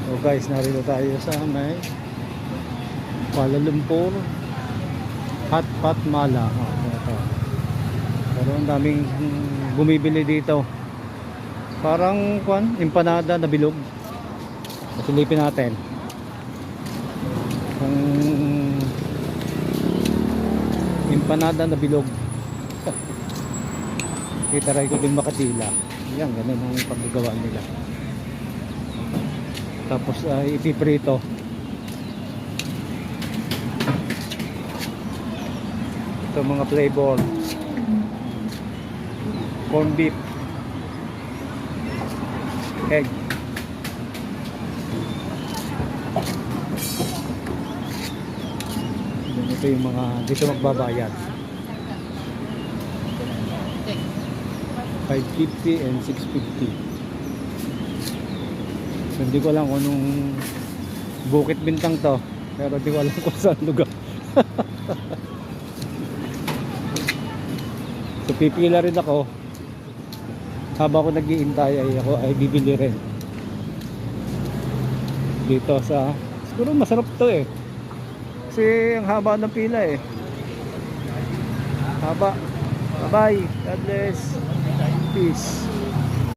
So guys, narito tayo sa may Kuala Lumpur Hot Pot Mala. Ito. Pero ang daming bumibili dito. Parang empanada na bilog. Silipin natin. Ang empanada na bilog. Itaray ko din makatila. Yan, ganun ang paggagawa nila. Tapos ipiprito. Ito mga flavor. Corn beef, egg. Ito yung mga dito magbabayad. 550 and 650. Hindi ko alam kung anong Bukit Bintang to, pero di ko alam kung saan lugar. So pipila rin ako. Habang ako nag-iintay ay bibili rin dito sa, siguro masarap to eh, kasi ang haba ng pila eh, haba. Bye bye, God bless, peace.